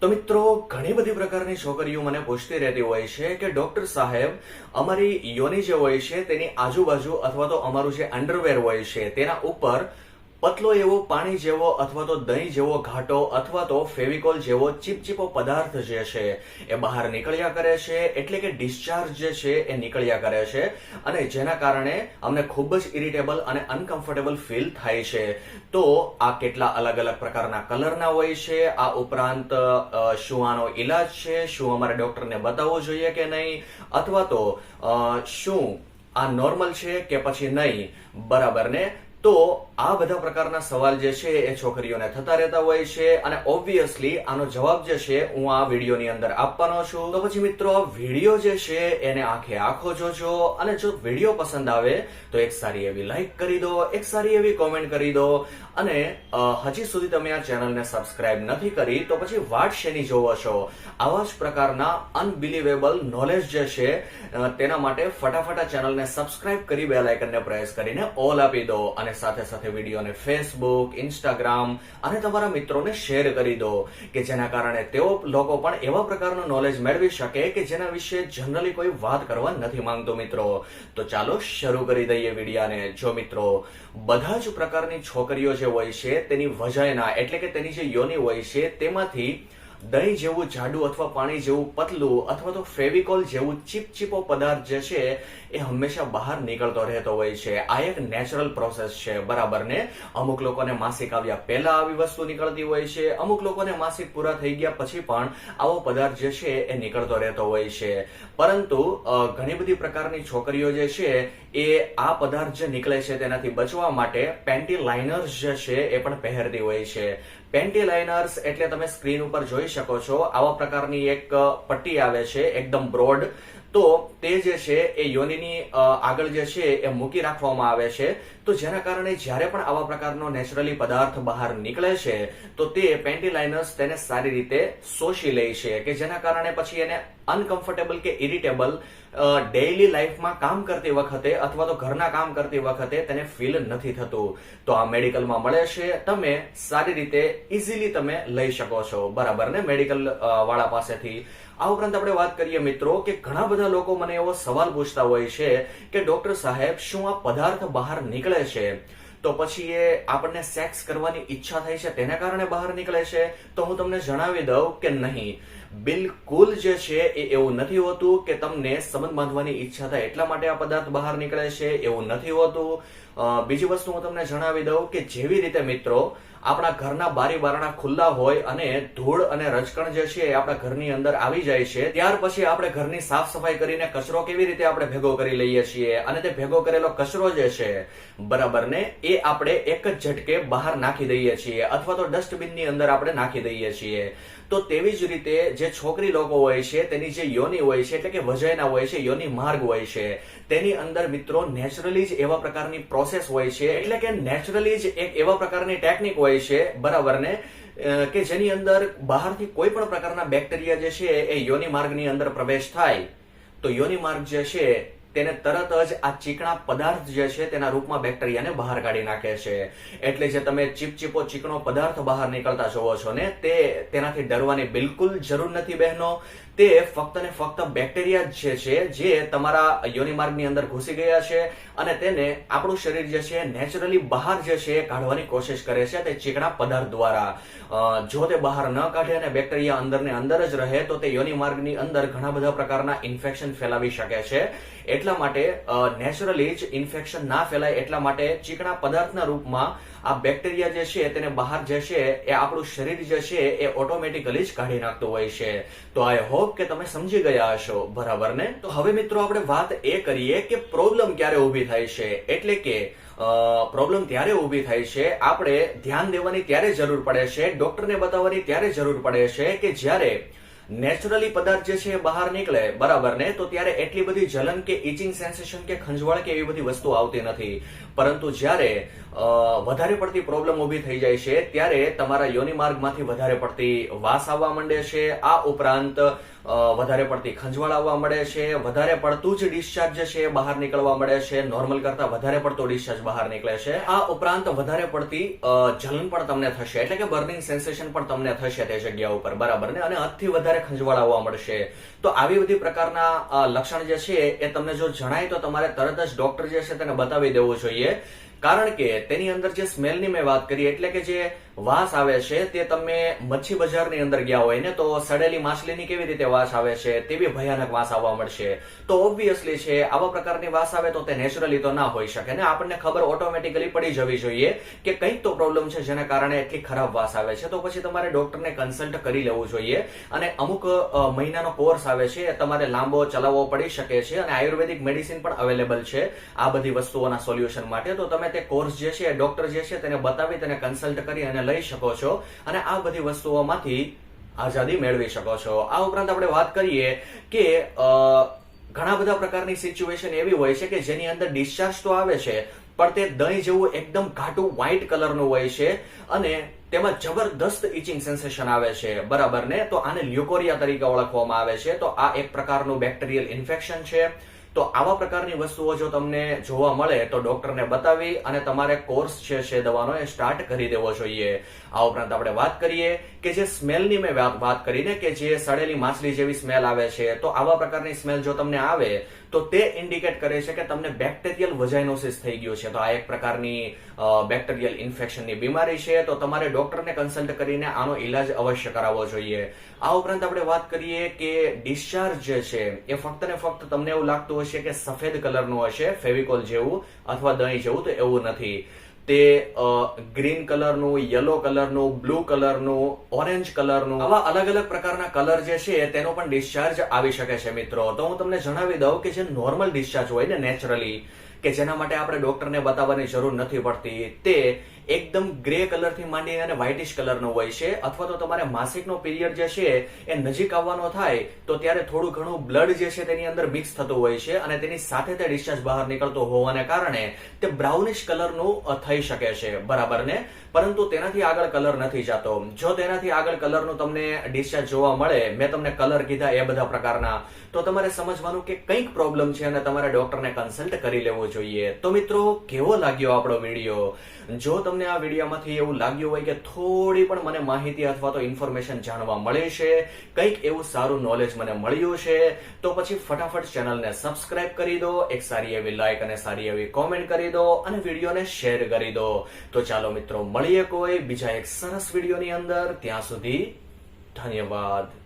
તો મિત્રો ઘણી બધી પ્રકારની છોકરીઓ મને પૂછતી રહેતી હોય છે કે ડોક્ટર સાહેબ અમારી યોની જે હોય છે તેની આજુબાજુ અથવા તો અમારું જે અંડરવેર હોય છે તેના ઉપર પતલો એવો પાણી જેવો અથવા તો દહીં જેવો ઘાટો અથવા તો ફેવિકોલ જેવો ચીપચીપો પદાર્થ જે છે એ બહાર નીકળ્યા કરે છે, એટલે કે ડિસ્ચાર્જ જે છે એ નીકળ્યા કરે છે અને જેના કારણે અમને ખૂબ જ ઇરિટેબલ અને અનકમ્ફર્ટેબલ ફીલ થાય છે. તો આ કેટલા અલગ અલગ પ્રકારના કલરના હોય છે, આ ઉપરાંત શું આનો ઈલાજ છે, શું અમારે ડોક્ટરને બતાવવું જોઈએ કે નહીં, અથવા તો શું આ નોર્મલ છે કે પછી નહીં, બરાબર ને? તો આ બધા પ્રકારના સવાલ જે છે એ છોકરીઓને થતા રહેતા હોય છે અને ઓબ્વિયસલી આનો જવાબ જે છે હું આ વિડીયોની અંદર આપવાનો છું. તો પછી મિત્રો વિડીયો જે છે એને આખે આખો જોજો અને જો વિડીયો પસંદ આવે તો એક સારી એવી લાઈક કરી દો, એક સારી એવી કોમેન્ટ કરી દો અને હજી સુધી તમે આ ચેનલને સબસ્ક્રાઇબ નથી કરી તો પછી વાટ શેની જોવો છો? આવા જ પ્રકારના અનબિલીવેબલ નોલેજ જે છે તેના માટે ફટાફટ આ ચેનલને સબસ્ક્રાઇબ કરી બેલ આઇકનને પ્રેસ કરીને ઓલ આપી દો અને સાથે સાથે વિડીયોને ફેસબુક, ઇન્સ્ટાગ્રામ અને તમારા મિત્રોને શેર કરી દો કે જેના કારણે તેઓ લોકો પણ એવા પ્રકારનું નોલેજ મેળવી શકે કે જેના વિશે જનરલી કોઈ વાત કરવા નથી માંગતો. મિત્રો તો ચાલો શરૂ કરી દઈએ વિડીયાને. જો મિત્રો બધા જ પ્રકારની છોકરીઓ જે હોય છે તેની વજાયના એટલે કે તેની જે યોની હોય છે તેમાંથી દહીં જેવું જાડું અથવા પાણી જેવું પતલું અથવા તો ફેવિકોલ જેવું ચીપચીપો પદાર્થ જે છે એ હંમેશા બહાર નીકળતો રહેતો હોય છે. આ એક નેચરલ પ્રોસેસ છે, બરાબર ને? અમુક લોકોને માસિક આવ્યા પહેલા આવી વસ્તુ નીકળતી હોય છે, અમુક લોકોને માસિક પૂરા થઈ ગયા પછી પણ આવો પદાર્થ જે છે એ નીકળતો રહેતો હોય છે. પરંતુ ઘણી બધી પ્રકારની છોકરીઓ જે છે એ આ પદાર્થ જે નીકળે છે તેનાથી બચવા માટે પેન્ટી લાઇનર્સ જે છે એ પણ પહેરતી હોય છે. પેન્ટી લાઇનર્સ એટલે તમે સ્ક્રીન ઉપર જોઈ શકો છો આવા પ્રકારની એક પટ્ટી આવે છે એકદમ બ્રોડ. તો તે જે છે એ યોનીની આગળ જે છે એ મૂકી રાખવામાં આવે છે. તો જેના કારણે જ્યારે પણ આવા પ્રકારનો નેચરલી પદાર્થ બહાર નીકળે છે તો તે પેન્ટી લાઇનર્સ તેને સારી રીતે શોષી લે છે કે જેના કારણે પછી એને અનકમ્ફર્ટેબલ કે ઇરિટેબલ ડેઇલી લાઈફમાં કામ કરતી વખતે અથવા તો ઘરના કામ કરતી વખતે તેને ફીલ નથી થતું. તો આ મેડિકલમાં મળે છે, તમે સારી રીતે ઇઝીલી તમે લઈ શકો છો, બરાબર ને? મેડિકલ વાળા પાસેથી. આ ઉપરાંત આપણે વાત કરીએ મિત્રો કે ઘણા બધા લોકો મને એવો સવાલ પૂછતા હોય છે કે ડોક્ટર સાહેબ શું આ પદાર્થ બહાર નીકળે છે તો પછી એ આપણને સેક્સ કરવાની ઈચ્છા થાય છે તેના કારણે બહાર નીકળે છે? તો હું તમને જણાવી દઉં કે નહીં, બિલકુલ જે છે એ એવું નથી હોતું કે તમને સંબંધ બાંધવાની ઈચ્છા થાય એટલા માટે આ પદાર્થ બહાર નીકળે છે, એવું નથી હોતું. બીજી વસ્તુ હું તમને જણાવી દઉં કે જેવી રીતે મિત્રો આપણા ઘરના બારી બારણા ખુલ્લા હોય અને ધૂળ અને રજકણ જે છે આપણા ઘરની અંદર આવી જાય છે, ત્યાર પછી આપણે ઘરની સાફ સફાઈ કરીને કચરો કેવી રીતે આપણે ભેગો કરી લઈએ છીએ અને તે ભેગો કરેલો કચરો જે છે, બરાબર ને, એ આપણે એક જ ઝટકે બહાર નાખી દઈએ છીએ અથવા તો ડસ્ટબિનની અંદર આપણે નાખી દઈએ છીએ. તો તેવી જ રીતે જે છોકરી લોકો હોય છે તેની જે યોની હોય છે એટલે કે વજાયના હોય છે, યોની માર્ગ હોય છે, તેની અંદર મિત્રો નેચરલી જ એવા પ્રકારની પ્રોસેસ હોય છે એટલે કે નેચરલી જ એક એવા પ્રકારની ટેકનિક હોય છે, બરાબર ને, કે જેની અંદર બહારથી કોઈ પણ પ્રકારના બેક્ટેરિયા જે છે એ યોની માર્ગની અંદર પ્રવેશ થાય તો યોની માર્ગ જે છે તેને તરત જ આ ચીકણા પદાર્થ જે છે તેના રૂપમાં બેક્ટેરિયાને બહાર કાઢી નાખે છે. એટલે જે તમે ચીપચીપો ચીકણો પદાર્થ બહાર નીકળતા જોવો છો ને તેનાથી ડરવાની બિલકુલ જરૂર નથી બહેનો. તે ફક્ત ને ફક્ત બેક્ટેરિયા જે છે જે તમારા યોની માર્ગની અંદર ઘૂસી ગયા છે અને તેને આપણું શરીર જે છે નેચરલી બહાર જે છે કાઢવાની કોશિશ કરે છે તે ચીકણા પદાર્થ દ્વારા. જો તે બહાર ન કાઢે અને બેક્ટેરિયા અંદર ને અંદર જ રહે તો તે યોની માર્ગની અંદર ઘણા બધા પ્રકારના ઇન્ફેક્શન ફેલાવી શકે છે. એટલા માટે નેચરલી જ ઇન્ફેક્શન ના ફેલાય એટલા માટે ચીકણા પદાર્થના રૂપમાં આ બેક્ટેરિયા જે છે તેને બહાર જે છે એ આપણું શરીર જે છે એ ઓટોમેટિકલી જ કાઢી નાખતું હોય છે. તો આઈ હોપ કે તમે સમજી ગયા હશો, બરાબર ને? તો હવે મિત્રો આપણે વાત એ કરીએ કે પ્રોબ્લેમ ક્યારે ઊભી થાય છે. એટલે કે પ્રોબ્લેમ ત્યારે ઊભી થાય છે, આપણે ધ્યાન દેવાની ત્યારે જરૂર પડે છે, ડોક્ટરને બતાવવાની ત્યારે જરૂર પડે છે કે જ્યારે નેચરલી પદાર્થ જે છે એ બહાર નીકળે, બરાબર ને, તો ત્યારે એટલી બધી જલન કે ઇચિંગ સેન્સેશન કે ખંજવાળ કે એવી બધી વસ્તુ આવતી નથી. પરંતુ જ્યારે વધારે પડતી પ્રોબ્લેમ ઉભી થઈ જાય છે ત્યારે તમારા યોનિ માર્ગમાંથી વધારે પડતી વાસ આવવા માંડે છે. આ ઉપરાંત વધારે પડતી ખંજવાળ આવવા મળે છે, વધારે પડતું જ ડિસ્ચાર્જ જે છે એ બહાર નીકળવા મળે છે, નોર્મલ કરતા વધારે પડતો ડિસ્ચાર્જ બહાર નીકળે છે. આ ઉપરાંત વધારે પડતી જલન પણ તમને થશે, એટલે કે બર્નિંગ સેન્સેશન પણ તમને થશે તે જગ્યા ઉપર, બરાબર ને, અને હદથી વધારે ખંજવાળ આવવા મળશે. તો આવી બધી પ્રકારના લક્ષણ જે છે એ તમને જો જણાય તો તમારે તરત જ ડોક્ટર જે છે તેને બતાવી દેવું જોઈએ. કારણ કે તેની અંદર જે સ્મેલની મેં વાત કરી, એટલે કે જે વાસ આવે છે તે તમે મચ્છી બજારની અંદર ગયા હોય ને તો સડેલી માછલીની કેવી રીતે વાસ આવે છે તેવી ભયાનક વાસ આવવા મળશે. તો ઓબ્વિયસલી છે આવા પ્રકારની વાસ આવે તો તે નેચરલી તો ના હોઈ શકે ને. આપણને ખબર ઓટોમેટિકલી પડી જવી જોઈએ કે કંઈક તો પ્રોબ્લેમ છે જેના કારણે એટલી ખરાબ વાસ આવે છે. તો પછી તમારે ડોક્ટરને કન્સલ્ટ કરી લેવું જોઈએ. અને અમુક મહિનાનો કોર્સ આવે છે એ તમારે લાંબો ચલાવવો પડી શકે છે, અને આયુર્વેદિક મેડિસિન પણ અવેલેબલ છે આ બધી વસ્તુઓના સોલ્યુશન માટે. તો તમે તે કોર્સ જે છે ડોક્ટર જે છે તેને બતાવી તેને કન્સલ્ટ કરી અને લઈ શકો છો અને આ બધી વસ્તુઓમાંથી આઝાદી મેળવી શકો છો. આ ઉપરાંત આપણે વાત કરીએ કે ઘણા બધા પ્રકારની સિચ્યુએશન એવી હોય છે કે જેની અંદર ડિસ્ચાર્જ તો આવે છે પણ તે દહીં જેવું એકદમ ઘાટું વ્હાઇટ કલરનું હોય છે અને તેમાં જબરદસ્ત ઇચિંગ સેન્સેશન આવે છે, બરાબર ને. તો આને લ્યુકોરિયા તરીકે ઓળખવામાં આવે છે. તો આ એક પ્રકારનું બેક્ટેરિયલ ઇન્ફેક્શન છે. તો આવા પ્રકારની વસ્તુઓ જો તમને જોવા મળે તો ડોક્ટરને બતાવી અને તમારે કોર્સ છે દવાનો એ સ્ટાર્ટ કરી દેવો જોઈએ. આ ઉપરાંત આપણે વાત કરીએ કે જે સ્મેલની મેં વાત કરીને કે જે સડેલી માછલી જેવી સ્મેલ આવે છે, તો આવા પ્રકારની સ્મેલ જો તમને આવે તો તે ઇન્ડિકેટ કરે છે કે તમને બેક્ટેરિયલ વજાઇનોસિસ થઈ ગયું છે. તો આ એક પ્રકારની બેક્ટેરિયલ ઇન્ફેક્શનની બીમારી છે. તો તમારે ડોક્ટરને કન્સલ્ટ કરીને આનો ઈલાજ અવશ્ય કરાવવો જોઈએ. આ ઉપરાંત આપણે વાત કરીએ કે ડિસ્ચાર્જ જે છે એ ફક્ત ને ફક્ત તમને એવું લાગતું હશે કે સફેદ કલરનું હશે, ફેવિકોલ જેવું અથવા દહીં જેવું, તો એવું નથી. તે ગ્રીન કલરનું, યલો કલરનું, બ્લુ કલરનું, ઓરેન્જ કલરનું, આવા અલગ અલગ પ્રકારના કલર જે છે તેનો પણ ડિસ્ચાર્જ આવી શકે છે મિત્રો. તો હું તમને જણાવી દઉં કે જે નોર્મલ ડિસ્ચાર્જ હોય ને નેચરલી, કે જેના માટે આપણે ડોક્ટરને બતાવવાની જરૂર નથી પડતી, તે એકદમ ગ્રે કલરથી માંડીને અને વ્હાઇટિશ કલરનો હોય છે. અથવા તો તમારે માસિકનો પીરિયડ જે છે એ નજીક આવવાનો થાય તો ત્યારે થોડું ઘણું બ્લડ જે છે તેની અંદર મિક્સ થતું હોય છે અને તેની સાથે તે ડિસ્ચાર્જ બહાર નીકળતો હોવાને કારણે તે બ્રાઉનિશ કલરનું થઈ શકે છે, બરાબર ને. પરંતુ તેનાથી આગળ કલર નથી જતો. જો તેનાથી આગળ કલરનું તમને ડિસ્ચાર્જ જોવા મળે, મેં તમને કલર કીધા એ બધા પ્રકારના, તો તમારે સમજવાનું કે કંઈક પ્રોબ્લેમ છે અને તમારે ડોક્ટરને કન્સલ્ટ કરી લેવો જોઈએ. તો મિત્રો, કેવો લાગ્યો આપણો વિડીયો? જો તમને આ વિડીયોમાંથી એવું લાગ્યું હોય કે થોડી પણ મને માહિતી અથવા તો ઇન્ફોર્મેશન જાણવા મળી છે, કંઈક એવું સારું નોલેજ મને મળ્યું છે, તો પછી ફટાફટ ચેનલને સબસ્ક્રાઇબ કરી દો, એક સારી એવી લાઈક અને સારી એવી કોમેન્ટ કરી દો અને વિડીયોને શેર કરી દો. તો ચાલો મિત્રો, મળીએ કોઈ બીજા એક સરસ વિડીયોની અંદર. ત્યાં સુધી ધન્યવાદ.